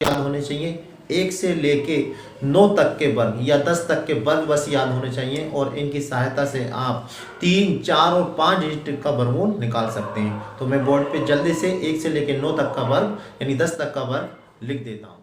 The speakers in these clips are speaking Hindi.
याद होने चाहिए, 1 से लेके 9 तक के वर्ग या 10 तक के वर्ग बस याद होने चाहिए और इनकी सहायता से आप 3, 4 और 5 डिजिट का वर्गमूल निकाल सकते हैं। तो मैं बोर्ड पे जल्दी से 1 से लेके 9 तक का वर्ग यानी 10 तक का वर्ग लिख देता हूँ।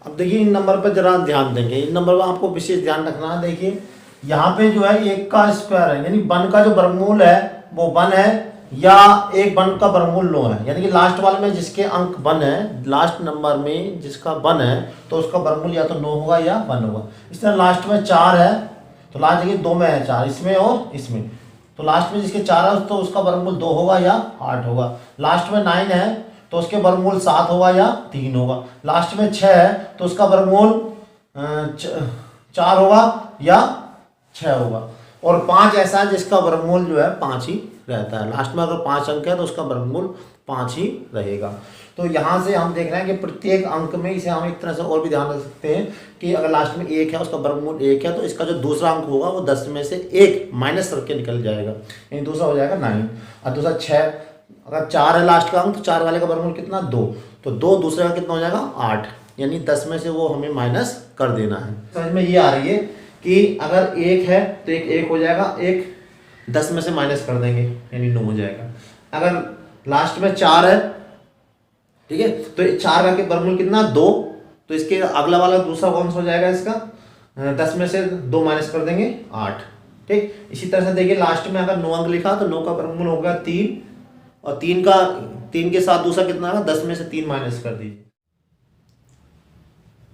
अब देखिए इन नंबर पर जरा ध्यान देंगे, इन नंबर पर आपको विशेष ध्यान रखना है। देखिए यहाँ पे जो है 1 का स्क्वायर है यानी 1 का जो वर्गमूल है वो 1 है या 1 का वर्गमूल 9 है, यानी कि लास्ट वाले में जिसके अंक 1 है, लास्ट नंबर में जिसका 1 है तो उसका वर्गमूल या तो 9 होगा या 1 होगा। इस तरह लास्ट में 4 है तो लास्ट देखिए 2 में है 4, इसमें और इसमें, तो लास्ट में जिसके 4 है तो उसका वर्गमूल 2 होगा या 8 होगा। लास्ट में 9 है तो उसके वर्गमूल 7 होगा या 3 होगा। लास्ट में 6 है तो उसका वर्गमूल 4 होगा या 6 होगा। और 5 ऐसा है जिसका वर्गमूल जो है 5 ही रहता है। लास्ट में अगर 5 अंक है तो उसका वर्गमूल 5 ही रहेगा। तो यहाँ से हम देख रहे हैं कि प्रत्येक अंक में इसे हम एक तरह से और भी ध्यान रख सकते हैं कि अगर लास्ट में 1 है उसका वर्गमूल 1 है तो इसका जो दूसरा अंक होगा वो 10 में से 1 माइनस करके निकल जाएगा, यानी दूसरा हो जाएगा 9 और दूसरा 6। अगर 4 है लास्ट का अंक तो 4 वाले का वर्गमूल कितना 2, तो 2 दूसरे का कितना हो जाएगा 8, यानी 10 में से वो हमें माइनस कर देना है। समझ में ये आ रही है कि अगर 1 है तो एक 1 हो जाएगा, एक 10 में से माइनस कर देंगे यानी 9 हो जाएगा। अगर लास्ट में 4 है, ठीक है, तो 4 का वर्गमूल कितना 2, तो इसके अगला वाला दूसरा कौन सा हो जाएगा इसका 10 में से 2 माइनस कर देंगे 8, ठीक। इसी तरह से देखिए लास्ट में अगर 9 अंक लिखा तो 9 का वर्गमूल होगा 3 और 3 के साथ दूसरा कितना है 10 में से 3 माइनस कर दीजिए।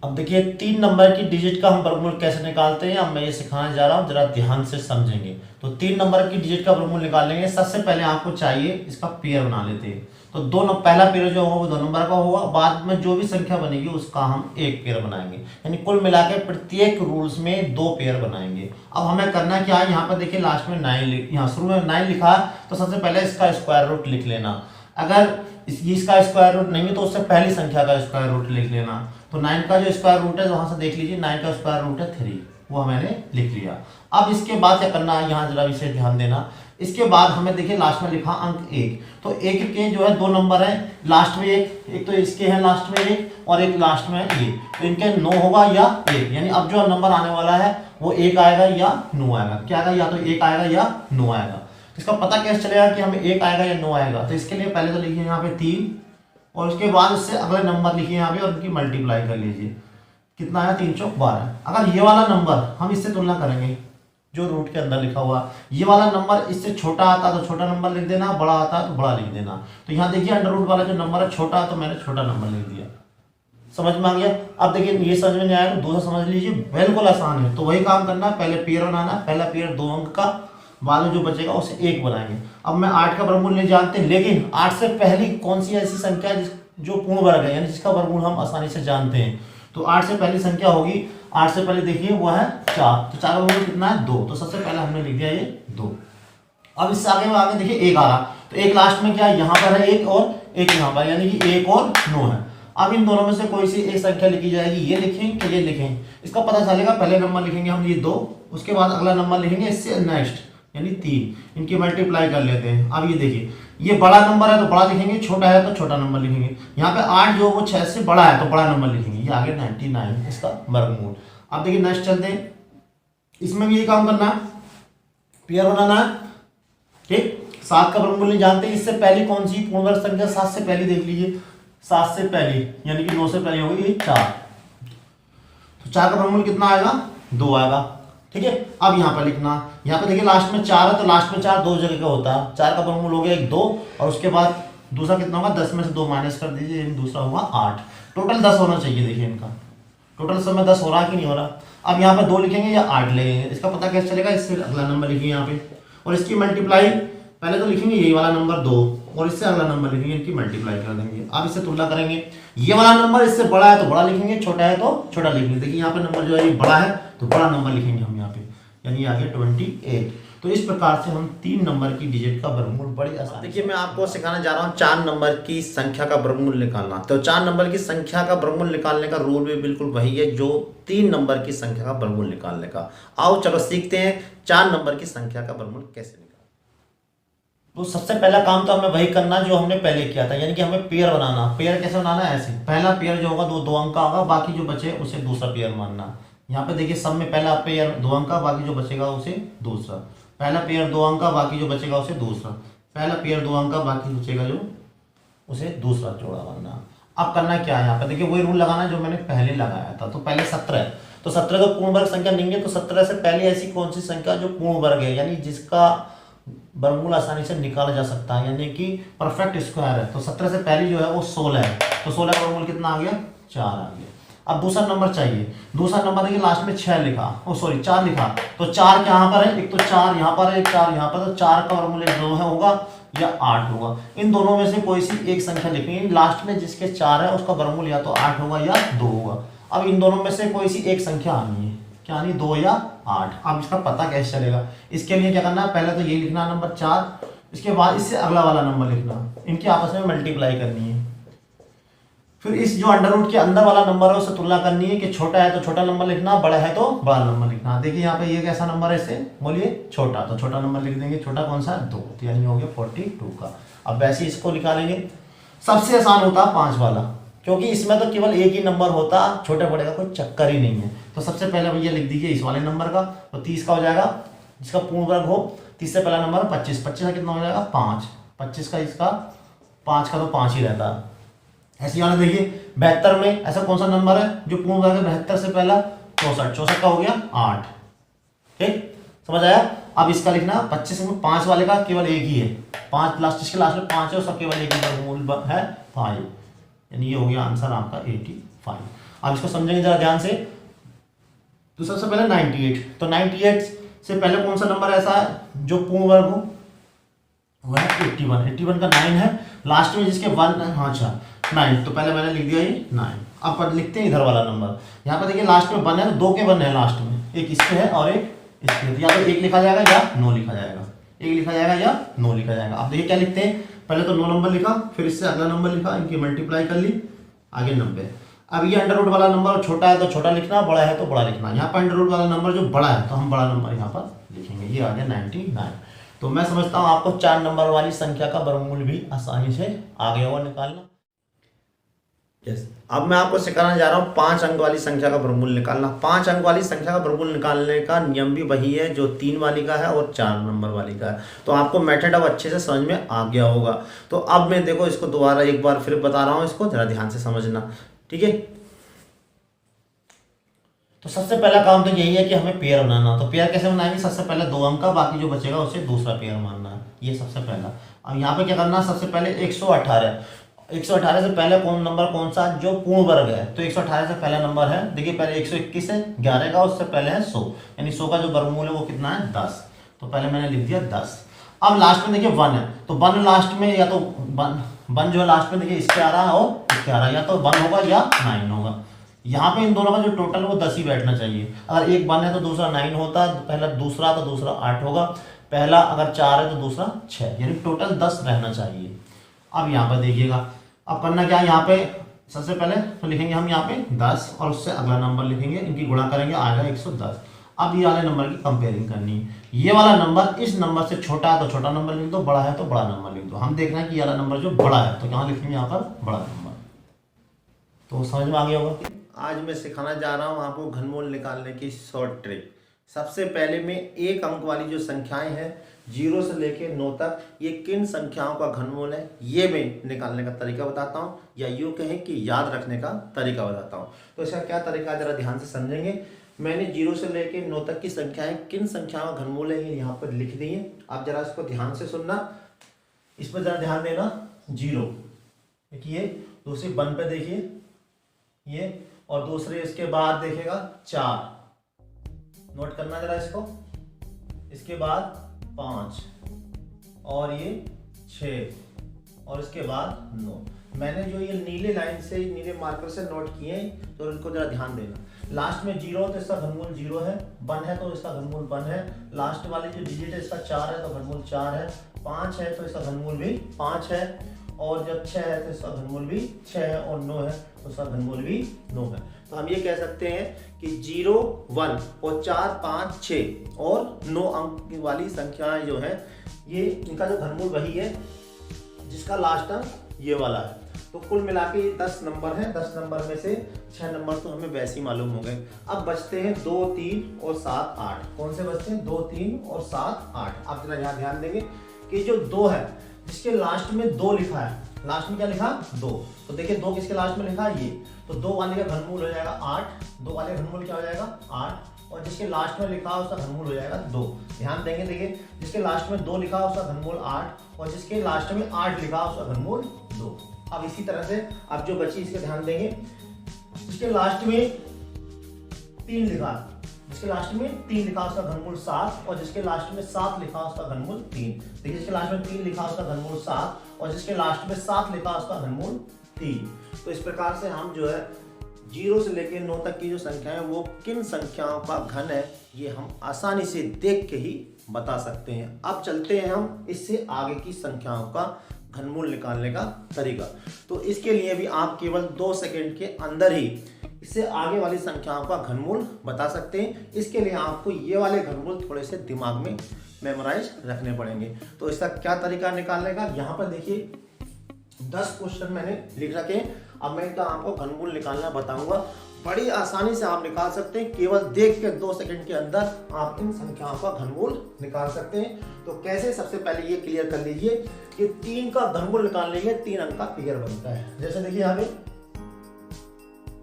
अब देखिए 3 नंबर की डिजिट का हम वर्गमूल कैसे निकालते हैं, अब मैं ये सिखाने जा रहा हूँ, जरा ध्यान से समझेंगे। तो 3 नंबर की डिजिट का वर्गमूल निकालेंगे। सबसे पहले आपको चाहिए इसका पेयर बना लेते हैं। तो पहला पेयर जो होगा वो 2 नंबर का होगा, बाद में जो भी संख्या बनेगी उसका हम एक पेयर बनाएंगे, यानी कुल मिला के प्रत्येक रूल्स में 2 पेयर बनाएंगे। अब हमें करना क्या है, यहाँ पर देखिए लास्ट में 9, यहाँ शुरू में 9 लिखा तो सबसे पहले इसका स्क्वायर रूट लिख लेना। अगर इसका स्क्वायर रूट नहीं है तो उससे पहली संख्या का स्क्वायर रूट लिख लेना। तो 9 का जो स्क्वायर रूट है वहां से देख लीजिए, 9 का स्क्वायर रूट है 3, वो मैंने लिख लिया। अब इसके बाद क्या करना है, यहाँ जरा विशेष ध्यान देना। इसके बाद हमें देखिए लास्ट में लिखा अंक 1, तो 1 के जो है 2 नंबर है, लास्ट में एक तो इसके हैं लास्ट में 1 और एक लास्ट में 1, तो इनके 9 होगा या 1, यानी अब जो नंबर आने वाला है वो 1 आएगा या 9 आएगा। क्या आएगा, या तो 1 आएगा या 9 आएगा। इसका पता कैसे चलेगा कि हमें 1 आएगा या 9 आएगा, तो इसके लिए पहले तो लिखिए यहाँ पे 3 और उसके बाद इससे अगला नंबर लिखिए यहाँ पे और उनकी मल्टीप्लाई कर लीजिए, कितना है 3 चौक 12। अगर ये वाला नंबर हम इससे तुलना करेंगे जो रूट के अंदर लिखा हुआ, ये वाला नंबर इससे छोटा आता तो छोटा नंबर लिख देना, बड़ा आता तो बड़ा लिख देना। तो यहाँ देखिए अंडर रूट वाला जो नंबर है छोटा, तो मैंने छोटा नंबर लिख दिया। समझ में आ गया। अब देखिए ये समझ में नहीं आया तो दूसरा समझ लीजिए, बिल्कुल आसान है। तो वही काम करना, पहले पेयर बनाना, पहला पेयर 2 अंक का, बाद में जो बचेगा उसे 1 बनाएंगे। अब मैं 8 का वर्गमूल नहीं जानते, लेकिन 8 से पहली कौन सी ऐसी संख्या जो पूर्ण वर्ग है, यानी जिसका वर्गमूल हम आसानी से जानते हैं। तो 8 से पहली संख्या होगी, 8 से पहले देखिए वो है 4, तो 4 का वर्गमूल कितना है 2, तो सबसे पहले हमने लिख दिया ये 2। अब इससे आगे देखिए 1 आ रहा, तो 1 लास्ट में क्या है, यहाँ पर है 1 और 1 यहाँ पर, यानी कि 1 और 9 है। अब इन दोनों में से कोई सी एक संख्या लिखी जाएगी, ये लिखें कि ये लिखें, इसका पता चलेगा। पहले नंबर लिखेंगे हम ये 2, उसके बाद अगला नंबर लिखेंगे इससे नेक्स्ट यानी 3, इनकी मल्टीप्लाई कर लेते हैं। अब ये देखिए ये बड़ा नंबर है तो बड़ा लिखेंगे, छोटा है तो छोटा नंबर लिखेंगे। यहाँ पे 8 जो वो 6 से बड़ा है तो बड़ा नंबर लिखेंगे, ये आगे 99 इसका वर्गमूल। अब देखिए नेक्स्ट चलते हैं, इसमें भी ये काम करना है, पेयर बनाना है, ठीक। 7 का वर्गमूल नहीं जानते, इससे पहली कौन सी पूर्ण वर्ग संख्या 7 से पहली देख लीजिए, 7 से पहली यानी कि 9 से पहली होगी ये 4, तो 4 का वर्गमूल कितना आएगा 2 आएगा, ठीक है। अब यहाँ पर लिखना, यहाँ पे देखिए लास्ट में 4 है तो लास्ट में 4 2 जगह का होता है, 4 का वर्गमूल हो गया 1 2 और उसके बाद दूसरा कितना होगा 10 में से 2 माइनस कर दीजिए, दूसरा होगा 8, टोटल 10 होना चाहिए। देखिए इनका टोटल समय 10 हो रहा है कि नहीं हो रहा। अब यहाँ पे 2 लिखेंगे या 8 लिखेंगे, इसका पता कैसे चलेगा, इससे अगला नंबर लिखिए यहाँ पे और इसकी मल्टीप्लाई पहले तो लिखेंगे यही वाला नंबर 2 और इससे अगला नंबर लिखेंगे, इनकी मल्टीप्लाई कर देंगे। अब इससे तुलना करेंगे, ये वाला नंबर इससे बड़ा है तो बड़ा लिखेंगे, छोटा है तो छोटा लिखेंगे। देखिए यहाँ पे नंबर जो है ये बड़ा है तो बड़ा नंबर लिखेंगे हम यहाँ पे। यानी आ गया 28। तो इस प्रकार से हम 3 नंबर की डिजिट का वर्गमूल बड़ी आसानी। देखिए मैं आपको सिखाने जा रहा हूँ 4 नंबर की संख्या का वर्गमूल निकालना। तो 4 नंबर की संख्या का वर्गमूल निकालने का रूल भी बिल्कुल वही है जो 3 नंबर की संख्या का वर्गमूल निकालने का। आओ चलो सीखते हैं 4 नंबर की संख्या का वर्गमूल कैसे निकालना। तो सबसे पहला काम तो हमें वही करना जो हमने पहले किया था, यानी कि हमें पेयर बनाना। पेयर कैसे बनाना है? ऐसे पहला पेयर जो होगा दो अंक का होगा, बाकी जो बचे उसे दूसरा पेयर मानना। यहाँ पे देखिए सब में पहला पेयर 2 अंक का, बाकी जो बचेगा उसे दूसरा। पहला पेयर 2 अंक का, बाकी जो बचेगा उसे दूसरा। पहला पेयर 2 अंक का, बाकी बचेगा जो उसे दूसरा जोड़ा मानना। अब करना क्या है? यहाँ पे देखिए वही रूल लगाना जो मैंने पहले लगाया था। तो पहले 17 है, तो 17 तो पूर्ण वर्ग संख्या नहीं है, तो 17 से पहले ऐसी कौन सी संख्या जो पूर्ण वर्ग है, यानी जिसका वर्गमूल आसानी से निकाला जा सकता है, यानी कि परफेक्ट स्क्वायर है। तो 17 से पहली जो है वो 16 है, तो 16 का वर्गमूल कितना आ गया? 4 आ गया। अब दूसरा नंबर चाहिए। दूसरा नंबर देखिए लास्ट में 6 लिखा, ओ सॉरी 4 लिखा, तो 4 यहाँ पर है, एक तो 4 यहाँ पर है, एक 4 यहाँ पर, तो 4 का वर्गमूल 2 है होगा या 8 होगा। इन दोनों में से कोई सी एक संख्या लिखनी है, लास्ट में जिसके 4 है उसका वर्गमूल या तो 8 होगा या 2 होगा। अब इन दोनों में से कोई सी एक संख्या आनी है, क्या आनी? 2 या 8। अब इसका पता कैसे चलेगा? इसके लिए क्या करना है? पहले तो ये लिखना नंबर 4, इसके बाद इससे अगला वाला नंबर लिखना, इनकी आपस में मल्टीप्लाई करनी है। फिर इस जो अंडर रूट के अंदर वाला नंबर है उससे तुलना करनी है कि छोटा है तो छोटा नंबर लिखना, बड़ा है तो बड़ा नंबर लिखना। देखिए यहाँ पे ये कैसा नंबर है, इससे बोलिए छोटा, तो छोटा नंबर लिख देंगे। छोटा कौन सा? 2, तो यानी हो गया 42 का। अब वैसे इसको निकालेंगे। सबसे आसान होता है 5 वाला, क्योंकि इसमें तो केवल एक ही नंबर होता, छोटे बड़े का कोई चक्कर ही नहीं है। तो सबसे पहले भैया लिख दीजिए इस वाले नंबर का, तो 30 का हो जाएगा, जिसका पूर्ण वर्ग हो। 30 से पहला नंबर 25, 25 का कितना हो जाएगा? 5, 25 का इसका 5 का तो 5 ही रहता है। ऐसे वाले देखिए 72 में ऐसा कौन सा नंबर है जो पूर्ण वर्ग है? 72 से पहला 64, 64 का हो गया 8। ठीक, समझ आया? अब इसका लिखना 25 में 5 वाले का केवल एक ही है, 5 लास्ट, इसके लास्ट में 5 है, उसका केवल एक ही वर्गमूल है 5, यानी ये हो गया आंसर आपका 85। अब इसको समझेंगे जरा ध्यान से। तो सबसे पहले 98, तो 98 से पहले कौन सा नंबर ऐसा है जो पूर्ण वर्ग हो? वह 81, 81 का 9 है, लास्ट में जिसके 1 है, हाँ अच्छा 9, तो पहले मैंने लिख दिया ये 9। अब पर लिखते हैं इधर वाला नंबर। यहाँ पर देखिए लास्ट में 1 है, 2 के 1 है लास्ट में, एक इसके है और एक इसके है, तो या तो 1 लिखा जाएगा या 9 लिखा जाएगा, 1 लिखा जाएगा या 9 लिखा जाएगा। अब देखिए क्या लिखते हैं, पहले तो 9 नंबर लिखा, फिर इससे अगला नंबर लिखा, इनकी मल्टीप्लाई कर ली, आगे 90। अब ये अंडर रूट वाला नंबर छोटा है तो छोटा लिखना, बड़ा है तो बड़ा लिखना। यहाँ पर अंडर रूट वाला नंबर जो बड़ा है तो हम बड़ा नंबर यहाँ पर लिखेंगे, ये आ गया 99। तो मैं समझता हूँ आपको 4 नंबर वाली संख्या का वर्गमूल भी आसानी से आ गया होगा निकालना। यस, अब मैं आपको सिखाने जा रहा हूँ 5 अंक वाली संख्या का वर्गमूल निकालना। 5 अंक वाली संख्या का वर्गमूल निकालने का नियम भी वही है जो 3 वाली का है और 4 नंबर वाली का है। तो आपको मेथड अब अच्छे से समझ में आ गया होगा। तो अब मैं देखो इसको दोबारा एक बार फिर बता रहा हूँ, इसको जरा ध्यान से समझना, ठीक है? तो सबसे पहला काम तो यही है कि हमें पेयर बनाना। तो पेयर कैसे बनाएंगे? सबसे पहले 2 अंक का, बाकी जो बचेगा उसे दूसरा पेयर मानना है, ये सबसे पहला। अब यहाँ पे क्या करना, सबसे पहले 118, 118 से पहले कौन नंबर कौन सा जो पूर्ण वर्ग है? तो 118 से पहला नंबर है, देखिए पहले 121 है, 11 का, उससे पहले है 100, यानी 100 का जो वर्गमूल है वो कितना है? 10। तो पहले मैंने लिख दिया 10। अब लास्ट में देखिए 1 है, तो 1 लास्ट में या तो 1 जो है लास्ट में देखिए इसके आ रहा है और इसके आ रहा है, या तो 1 होगा या 9 होगा। यहाँ पे इन दोनों का जो टोटल वो 10 ही बैठना चाहिए। अगर एक 1 है तो दूसरा 9 होता, पहला दूसरा तो दूसरा 8 होगा, पहला अगर 4 है तो दूसरा 6, यानी टोटल 10 रहना चाहिए। अब यहाँ पर देखिएगा, अब करना क्या है, यहाँ पे सबसे पहले तो लिखेंगे हम यहाँ पे 10 और उससे अगला नंबर लिखेंगे, इनकी गुणा करेंगे, आएगा 110। अब ये वाले नंबर की कंपेयरिंग करनी है, ये वाला नंबर इस नंबर से छोटा है तो छोटा नंबर लिख दो, बड़ा है तो बड़ा नंबर लिख दो। हम देखना है कि ये वाला नंबर जो बड़ा है तो यहाँ लिखेंगे यहाँ पर बड़ा नंबर। तो समझ में आ गया होगा। आज मैं सिखाना जा रहा हूँ आपको घनमूल निकालने की शॉर्ट ट्रिक। सबसे पहले मैं 1 अंक वाली जो संख्याएं हैं 0 से लेके 9 तक, ये किन संख्याओं का घनमूल है ये मैं निकालने का तरीका बताता हूँ, या यूँ कहें कि याद रखने का तरीका बताता हूँ। तो इसका क्या तरीका है जरा ध्यान से समझेंगे। मैंने 0 से लेके 9 तक की संख्याएं किन संख्याओं का घनमूल है ये यहाँ पर लिख दी है। आप जरा इसको ध्यान से सुनना, इस पर जरा ध्यान देना। 0 देखिए, दूसरी 1 पे देखिए ये, और दूसरे इसके बाद देखेगा 4, नोट करना जरा इसको, इसके बाद 5 और ये 6 और इसके बाद 9। मैंने जो ये नीले लाइन से नीले मार्कर से नोट किए हैं तो इनको जरा ध्यान देना। लास्ट में 0 तो इसका घनमूल 0 है, 1 है तो इसका घनमूल 1 है, लास्ट वाली जो डिजिट है इसका 4 है तो घनमूल 4 है, 5 है तो इसका घनमूल भी 5 है, और जब 6 है तो इसका घनमूल भी 6 है, और 9 है तो इसका घनमूल भी 9 है। तो हम ये कह सकते हैं कि 0, 1 और 4, 5, 6 और 9 अंक वाली संख्याएं जो है ये इनका जो घनमूल वही है जिसका लास्ट अंक ये वाला है। तो कुल मिला के 10 नंबर है, 10 नंबर में से 6 नंबर तो हमें वैसे ही मालूम हो गए। अब बचते हैं 2, 3 और 7, 8। कौन से बचते हैं? 2, 3 और 7, 8। आप जरा यहाँ ध्यान देंगे कि जो 2 है जिसके लास्ट में 2 लिखा है, लास्ट में क्या लिखा? 2। तो देखिए 2 किसके लास्ट में लिखा है? ये। तो 2 वाले का घनमूल हो जाएगा 8, 2 वाले का घनमूल क्या हो जाएगा? 8, और जिसके लास्ट में लिखा है उसका घनमूल हो जाएगा 2। ध्यान देंगे, देखिए जिसके लास्ट में 2 लिखा है उसका घनमूल 8, और जिसके लास्ट में 8 लिखा है उसका घनमूल 2। अब इसी तरह से अब जो बची इसके ध्यान देंगे, जिसके लास्ट में 3 लिखा, जिसके लास्ट में 3 लिखा उसका घनमूल 7, और जिसके लास्ट में 7 लिखा उसका घनमूल 3। देखिए जिसके लास्ट में 3 लिखा उसका घनमूल 7, और जिसके लास्ट में 7 लिखा उसका घनमूल 3। तो इस प्रकार से हम जो है 0 से लेकर 9 तक की जो संख्या है वो किन संख्याओं का घन है ये हम आसानी से देख के ही बता सकते हैं। अब चलते हैं हम इससे आगे की संख्याओं का घनमूल निकालने का तरीका। तो इसके लिए भी आप केवल 2 सेकंड के अंदर ही इससे आगे वाली संख्याओं का घनमूल बता सकते हैं। इसके लिए आपको ये वाले घनमूल थोड़े से दिमाग में मेमोराइज रखने पड़ेंगे। तो इसका क्या तरीका निकालने का, यहाँ पर देखिए 10 क्वेश्चन मैंने लिख रखे। अब मैं इनका आपको घनमूल निकालना बताऊंगा। बड़ी आसानी से आप निकाल सकते हैं, केवल देख के 2 सेकंड के अंदर आप इन संख्याओं का घनमूल निकाल सकते हैं। तो कैसे? सबसे पहले ये क्लियर कर लीजिए कि 3 का घनमूल निकालने के लिए 3 अंक का पेयर बनता है। जैसे देखिए यहाँ पे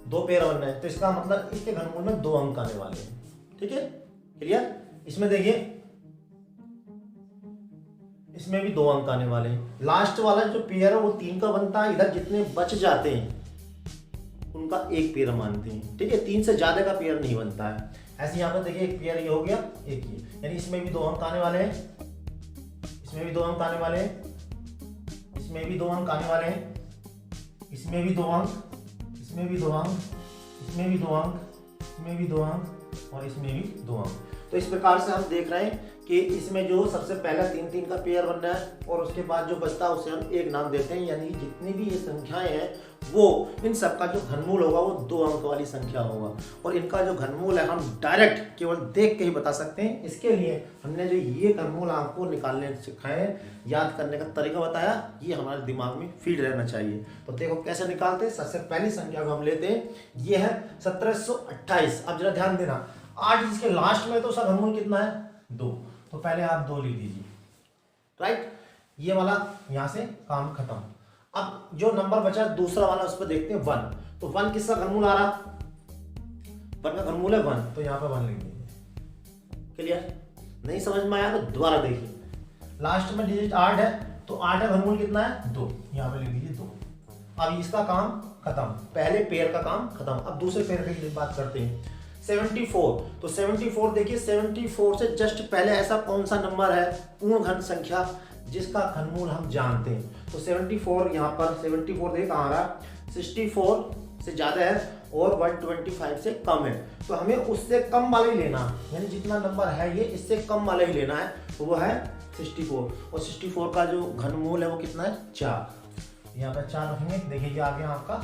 2 पेयर बन रहे हैं, तो इसका मतलब इसके घनमूल में 2 अंक आने वाले हैं। ठीक है, क्लियर? इसमें देखिए इसमें भी 2 अंक आने वाले हैं। लास्ट वाला जो पेयर है वो 3 का बनता है। इधर जितने बच जाते हैं उनका 1 पेयर मानते हैं। ठीक है, 3 से ज्यादा का पेयर नहीं बनता है। ऐसे यहाँ पर देखिए एक पेयर ये हो गया, एक ये, यानी इसमें भी 2 अंक आने वाले हैं, इसमें भी 2 अंक आने वाले हैं, इसमें भी 2 अंक आने वाले हैं, इसमें भी 2 अंक, इसमें भी 2 अंक, इसमें भी 2 अंक, इसमें भी 2 अंक, और इसमें भी 2 अंक। तो इस प्रकार से हम देख रहे हैं कि इसमें जो सबसे पहला 3-3 का पेयर बन रहा है, और उसके बाद जो बचता है उसे हम 1 नाम देते हैं। यानी जितनी भी ये संख्याएं हैं वो इन सब का जो घनमूल होगा वो 2 अंक वाली संख्या होगा, और इनका जो घनमूल है हम डायरेक्ट केवल देख के ही बता सकते हैं। इसके लिए हमने जो ये घनमूल आपको निकालने सिखाए, याद करने का तरीका बताया, ये हमारे दिमाग में फीड रहना चाहिए। तो देखो कैसे निकालते हैं। सबसे पहली संख्या को हम लेते हैं, ये है 1728। अब जरा ध्यान देना, 8 जिसके लास्ट में तो उसका घनमूल कितना है? 2। तो पहले आप 2 लिख दीजिए, राइट। ये वाला यहाँ से काम खत्म। अब जो नंबर बचा दूसरा वाला उस पर देखते हैं 1। तो 1 किसका घनमूल आ रहा? 1 का घनमूल है 1, तो यहाँ पे 1 लिख दीजिए। क्लियर? नहीं समझ में आया तो दोबारा देखिए। लास्ट में डिजिट 8 है, तो 8 का घनमूल कितना है? 2। यहाँ पे लिख दीजिए 2। अब इसका काम खत्म, पहले पेयर का काम खत्म। अब दूसरे पेयर की बात करते हैं। 74। तो 74 देखिए, 74 से जस्ट पहले ऐसा कौन सा नंबर है पूर्ण घन संख्या जिसका घनमूल हम जानते हैं? तो 74 यहाँ पर 74 देखिए कहाँ आ रहा? 64 से ज्यादा है और 125 से कम है, तो हमें उससे कम वाला ही लेना, यानी जितना नंबर है ये इससे कम वाला ही लेना है। तो वो है 64, और 64 का जो घनमूल है वो कितना है? 4। यहाँ पर 4 रखेंगे। देखिए ये आ गया आपका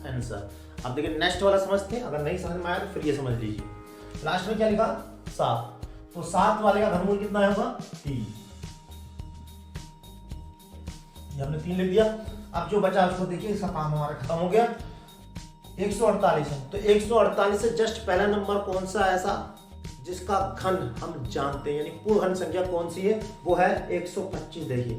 आंसर। अब देखिए नेक्स्ट वाला समझते हैं। अगर नहीं समझ में आया तो फिर ये समझ लीजिए। लास्ट में क्या लिखा? 7। तो 7 वाले का घनमूल कितना होगा? 3। ये हमने 3 लिख दिया। अब जो बचा उसको देखिए, इसका काम हमारा खत्म हो गया। 148 है, तो 148 से जस्ट पहला नंबर कौन सा ऐसा जिसका घन हम जानते हैं, यानी पूर्ण घन संख्या कौन सी है? वो है 125। देखिए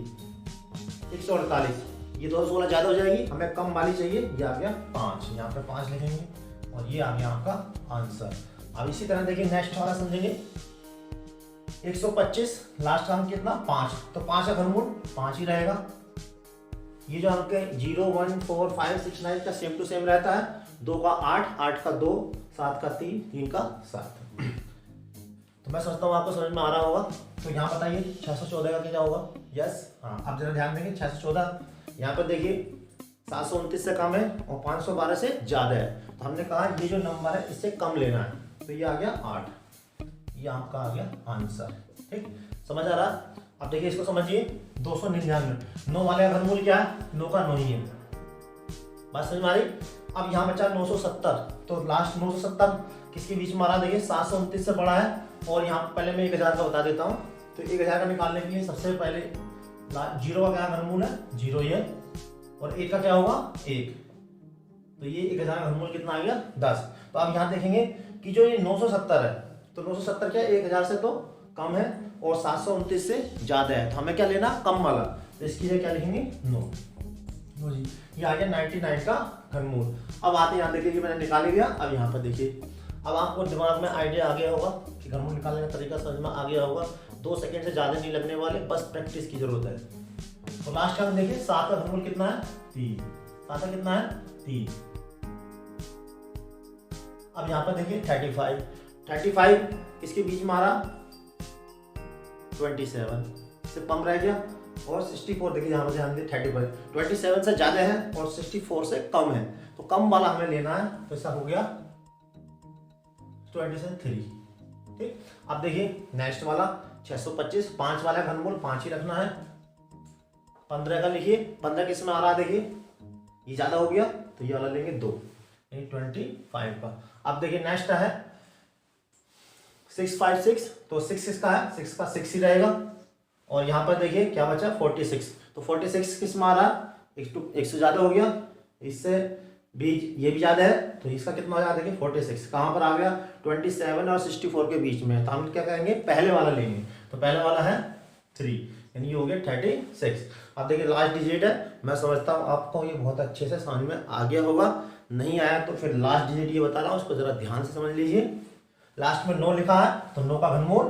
148, ये 216 ज्यादा हो जाएगी, हमें कम वाली चाहिए। ये आ गया 5, यहाँ पे 5 लिखेंगे, और ये आ गया आपका आंसर। अब इसी तरह देखिए नेक्स्ट वाला समझेंगे। 125 लास्ट का अंक कितना? 5, तो 5 का घनमूल 5 ही रहेगा। ये जो अंक है 0, 1, 4, 5, 6, 9 का सेम टू सेम रहता है। 2 का 8, 8 का 2, 7 का 3, 3 का 7। तो मैं सोचता हूँ आपको समझ में आ रहा होगा। तो यहाँ बताइए 614 का क्या होगा? यस, हाँ। अब जरा ध्यान देंगे 614, यहाँ पर देखिए 729 से कम है और 512 से ज़्यादा है। तो हमने कहा ये जो नंबर है इससे कम लेना है, तो ये आ गया 8, ये आपका आ गया आंसर। ठीक, समझ आ रहा? अब देखिए इसको समझिए, 299, 9 वाले का घनमूल क्या है? 9 का 9 ही है, बात समझ में आ रही? अब यहाँ बचा 970, तो लास्ट 970 किसके बीच में आ रहा? देखिए 729 से बड़ा है, और यहाँ पहले मैं 1000 का बता देता हूँ। तो 1000 का निकालने के लिए सबसे पहले 0 का क्या घनमूल है? 0 ये, और 1 का क्या होगा? 1, तो ये 1000 का घनमूल कितना आ गया? 10। तो अब यहाँ देखेंगे कि जो ये 970 है, तो 970 क्या 1000 से तो कम है और 729 से ज़्यादा है, तो हमें क्या लेना? कम वाला। तो इसकी जगह क्या लिखेंगे? 9 जी, ये आ गया 99 का घनमूल। अब आते यहाँ देखिए कि मैंने निकाल लिया। अब यहाँ पर देखिए, अब आपको दिमाग में आइडिया आ गया होगा कि घनमूल निकालने का तरीका समझ में आ गया होगा। 2 सेकंड से ज़्यादा नहीं लगने वाले, बस प्रैक्टिस की जरूरत है। तो लास्ट का देखिए 7 का घनमूल कितना है? 3। 7 का कितना है? 3। अब यहाँ पर देखिए 35 इसके बीच में आ रहा 27 से कम रह गया, और 64 देखिए यहाँ पर ध्यान दें 35 27 से ज़्यादा है और 64 से कम है, तो कम वाला हमें लेना है। तो ऐसा हो गया 23। ठीक, अब देखिए नेक्स्ट वाला 625, 5 वाला घनमूल 5 ही रखना है। 15 का लिखिए, 15 किस में आ रहा है? देखिए ये ज़्यादा हो गया, तो ये वाला लेंगे 2, 25 का। अब देखिए नेक्स्ट है 656, तो 6 किसका है? 6 का 6 ही रहेगा, और यहाँ पर देखिए क्या बचा? 46, तो 46 किस में आ रहा है? 1 से ज़्यादा हो गया, इससे भी ये भी ज़्यादा है, तो इसका कितना हो जाएगा? देखिए 46 कहाँ पर आ गया? 27 और 64 के बीच में, तो हम क्या करेंगे? पहले वाला लेंगे, तो पहले वाला है 3, यानी ये हो गया 36। अब देखिए लास्ट डिजिट है, मैं समझता हूँ आपको ये बहुत अच्छे से समझ में आ गया होगा। नहीं आया तो फिर लास्ट डिजिट ये बता रहा हूँ, उसको जरा ध्यान से समझ लीजिए। लास्ट में 9 लिखा है, तो 9 का घनमूल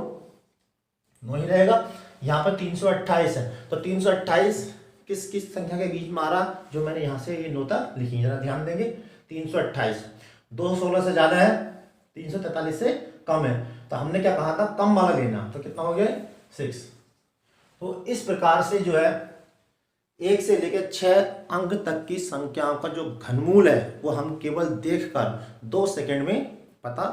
9 ही रहेगा। यहाँ पर 328 है, तो 328 किस संख्या के बीच में आ रहा? जो मैंने यहाँ से ये नोता लिखी है, जरा ध्यान देंगे। 328 216 से ज़्यादा है, 343 से कम है, तो हमने क्या कहा था? कम वाला लेना, तो कितना हो गया? 6। तो इस प्रकार से जो है 1 से लेकर 6 अंक तक की संख्याओं का जो घनमूल है वो हम केवल देखकर 2 सेकंड में पता